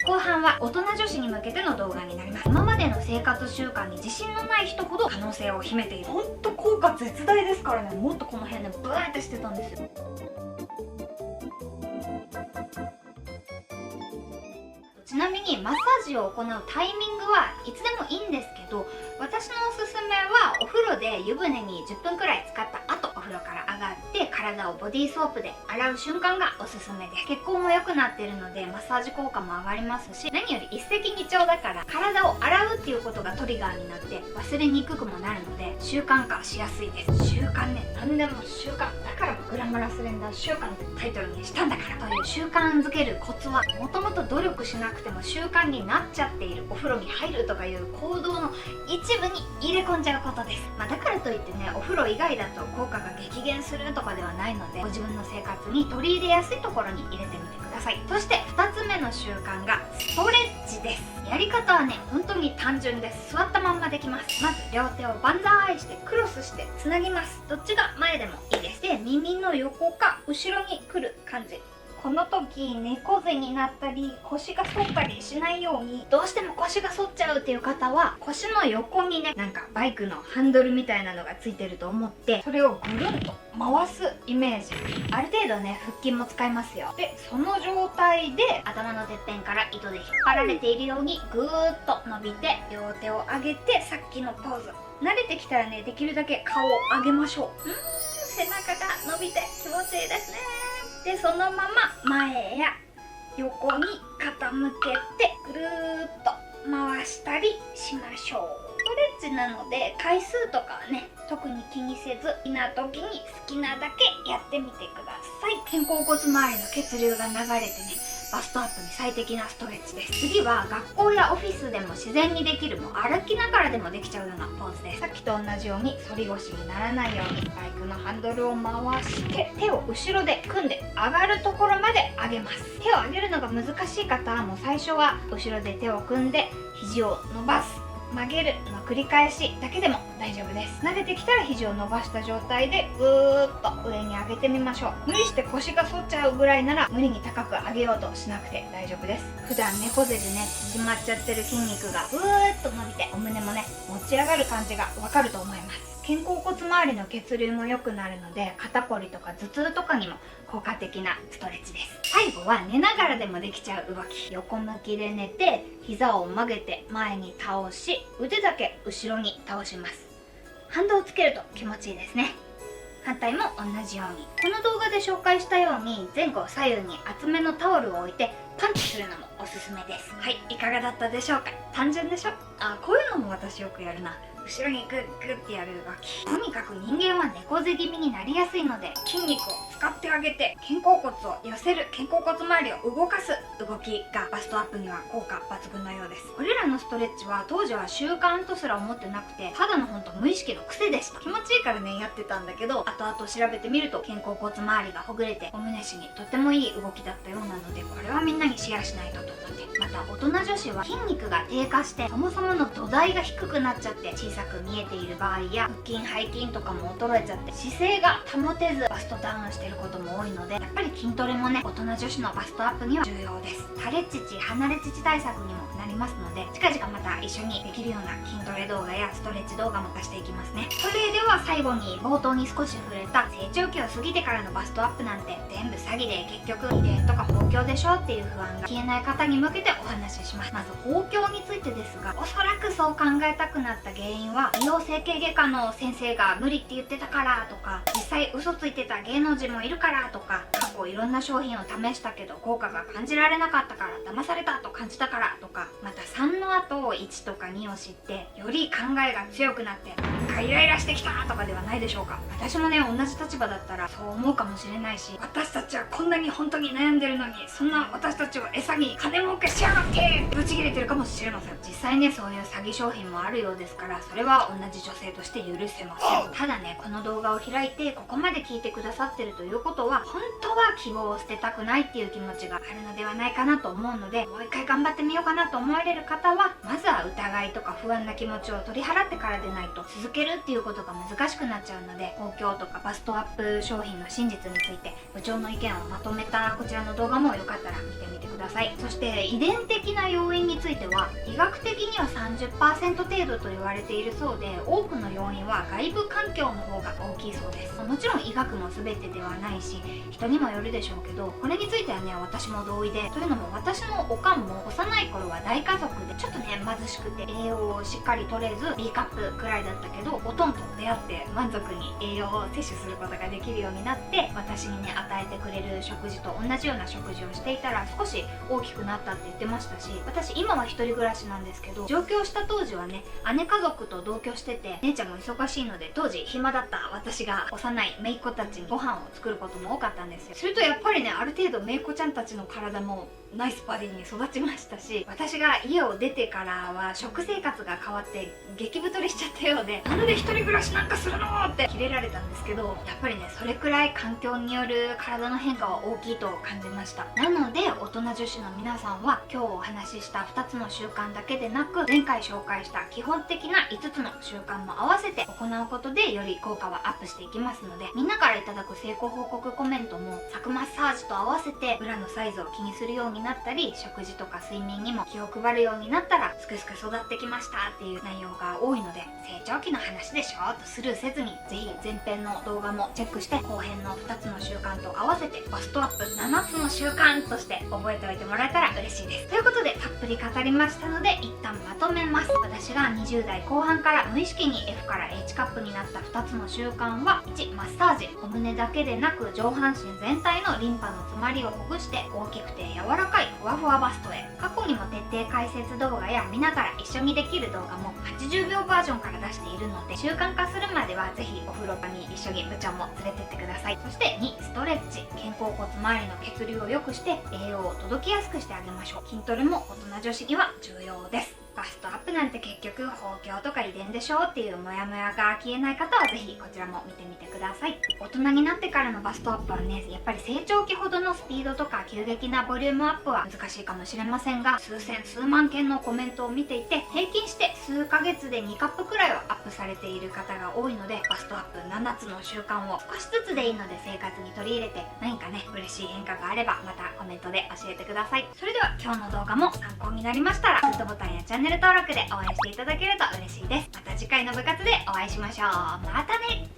後半は大人女子に向けての動画になります。今までの生活習慣に自信のない人ほど可能性を秘めている。ほんと効果絶大ですからね。もっとこの辺ねブーってしてたんですよ。ちなみにマッサージを行うタイミングはいつでもいいんですけど、私のおすすめはお風呂で湯船に10分くらい浸かった後、お風呂から上がって体をボディーソープで洗う瞬間がおすすめです。血行も良くなっているのでマッサージ効果も上がりますし、何より一石二鳥だから体を洗うっていうことがトリガーになって忘れにくくもなるので習慣化しやすいです。習慣ね、何でも習慣だからグラマラスレンダー習慣ってタイトルにしたんだから。という習慣づけるコツは、もともと努力しなくても習慣になっちゃっているお風呂に入るとかいう行動の一部に入れ込んじゃうことです。だからといってね、お風呂以外だと効果が激減するとかではないので、ご自分の生活に取り入れやすいところに入れてみてください。そして2つ目の習慣がストレッチです。やり方はね本当に単純です。座ったまんまできます。まず両手をバンザーイしてクロスしてつなぎます。どっちが前でもいいです。で、耳の横か後ろに来る感じ。この時猫背になったり腰が反ったりしないように、どうしても腰が反っちゃうっていう方は腰の横にね、なんかバイクのハンドルみたいなのがついてると思って、それをぐるんと回すイメージ。ある程度ね腹筋も使いますよ。で、その状態で頭のてっぺんから糸で引っ張られているようにぐーっと伸びて、両手を上げてさっきのポーズ。慣れてきたらね、できるだけ顔を上げましょう。背中が伸びて気持ちいいですね。で、そのまま前や横に傾けてぐるーっと回したりしましょう。ストレッチなので回数とかはね特に気にせず、好きな時に好きなだけやってみてください。肩甲骨周りの血流が流れてね、バストアップに最適なストレッチです。次は学校やオフィスでも自然にできる、もう歩きながらでもできちゃうようなポーズです。さっきと同じように反り腰にならないようにバイクのハンドルを回して手を後ろで組んで上がるところまで上げます。手を上げるのが難しい方はもう最初は後ろで手を組んで肘を伸ばす、曲げるの繰り返しだけでも大丈夫です。慣れてきたら肘を伸ばした状態でぐーっと上に上げてみましょう。無理して腰が反っちゃうぐらいなら無理に高く上げようとしなくて大丈夫です。普段猫背でね縮まっちゃってる筋肉がぐーっと伸びて、お胸もね持ち上がる感じがわかると思います。肩甲骨周りの血流も良くなるので、肩こりとか頭痛とかにも効果的なストレッチです。最後は寝ながらでもできちゃう動き。横向きで寝て膝を曲げて前に倒し、腕だけ後ろに倒します。反動をつけると気持ちいいですね。反対も同じように。この動画で紹介したように前後左右に厚めのタオルを置いてパンチするのもおすすめです。はい、いかがだったでしょうか。単純でしょ。こういうのも私よくやるな。後ろにグッグッてやる動き。とにかく人間は猫背気味になりやすいので、筋肉を使ってあげて肩甲骨を寄せる、肩甲骨周りを動かす動きがバストアップには効果抜群のようです。これらのストレッチは当時は習慣とすら思ってなくて、ただのほんと無意識の癖でした。気持ちいいからねやってたんだけど、後々調べてみると肩甲骨周りがほぐれてお胸しにとってもいい動きだったようなので、これはみんなにシェアしないとと思って。また大人女子は筋肉が低下してそもそもの土台が低くなっちゃって小さく見えている場合や、腹筋背筋とかも衰えちゃって姿勢が保てずバストダウンしてることも多いので、やっぱり筋トレもね大人女子のバストアップには重要です。垂れ乳離れ乳対策にもなりますので、近々また一緒にできるような筋トレ動画やストレッチ動画も出していきますね。それでは最後に冒頭に少し触れた成長期を過ぎてからのバストアップなんて全部詐欺で結局遺伝とか豊胸でしょっていう不安が消えない方に向けてお話しします。まず豊胸についてですが、おそらくそう考えたくなった原因は美容整形外科の先生が無理って言ってたからとか、実際嘘ついてた芸能人もいるからとか、過去いろんな商品を試したけど効果が感じられなかったから騙されたと感じたからとか、また3の後1とか2を知ってより考えが強くなってイライラしてきたとかではないでしょうか。私もね同じ立場だったらそう思うかもしれないし、私たちはこんなに本当に悩んでるのにそんな私たちを餌に金儲けしやがってブチ切れてるかもしれません。実際ねそういう詐欺商品もあるようですから、それは同じ女性として許せません。ただねこの動画を開いてここまで聞いてくださってるということは、本当は希望を捨てたくないっていう気持ちがあるのではないかなと思うので、もう一回頑張ってみようかなと思われる方方はまずは疑いとか不安な気持ちを取り払ってからでないと続けるっていうことが難しくなっちゃうので、公共とかバストアップ商品の真実について部長の意見をまとめたこちらの動画もよかったら見てみてください。そして遺伝的な要因については医学的には 30% 程度と言われているそうで、多くの要因は外部環境の方が大きいそうです。もちろん医学も全てではないし人にもよるでしょうけど、これについてはね私も同意で、というのも私のおかんも幼い頃は大家族でちょっとね貧しくて栄養をしっかり取れず B カップくらいだったけど、おとんと出会って満足に栄養を摂取することができるようになって、私にね与えてくれる食事と同じような食事をしていたら少し大きくなったって言ってましたし、私今は一人暮らしなんですけど、上京した当時はね姉家族と同居してて、姉ちゃんも忙しいので当時暇だった私が幼い姪っ子たちにご飯を作ることも多かったんですよ。するとやっぱりねある程度姪っ子ちゃんたちの体もナイスバディに育ちましたし、私が家を出てからは食生活が変わって激太りしちゃったようで、なんで一人暮らしなんかするのってキレられたんですけど、やっぱりねそれくらい環境による体の変化は大きいと感じました。なので大人女子の皆さんは今日お話しした2つの習慣だけでなく、前回紹介した基本的な5つの習慣も合わせて行うことでより効果はアップしていきますので、みんなからいただく成功報告コメントもサクマッサージと合わせてブラのサイズを気にするようになったり、食事とか睡眠にも気を配るようになったらすくすく育ってきましたっていう内容が多いので、成長期の話でしょとスルーせずにぜひ前編の動画もチェックして、後編の2つの習慣と合わせてバストアップ7つの習慣として覚えておいてもらえたら嬉しいです。ということでたっぷり語りましたので一旦まとめます。私が20代後半から無意識に F から H カップになった2つの習慣は、1、マッサージ。お胸だけでなく上半身全体のリンパの詰まりをほぐして大きくて柔らかいふわふわバストへ。過去にも徹底解説動画や見ながら一緒にできる動画も80秒バージョンから出しているので、習慣化するまではぜひお風呂場に一緒に部長も連れてってください。そして2、ストレッチ。肩甲骨周りの血流を良くして栄養を届きやすくしてあげましょう。筋トレも大人女子には重要です。バストアップなんて結局豊胸とか遺伝でしょっていうモヤモヤが消えない方はぜひこちらも見てみてください。大人になってからのバストアップはねやっぱり成長期ほどのスピードとか急激なボリュームアップは難しいかもしれませんが、数千数万件のコメントを見ていて平均して数ヶ月で2カップくらいはアップされている方が多いので、バストアップ7つの習慣を少しずつでいいので生活に取り入れて、何かね嬉しい変化があればまたコメントで教えてください。それでは今日の動画も参考になりましたらグッドボタンやチャンネル登録で応援していただけると嬉しいです。また次回の部活でお会いしましょう。またね。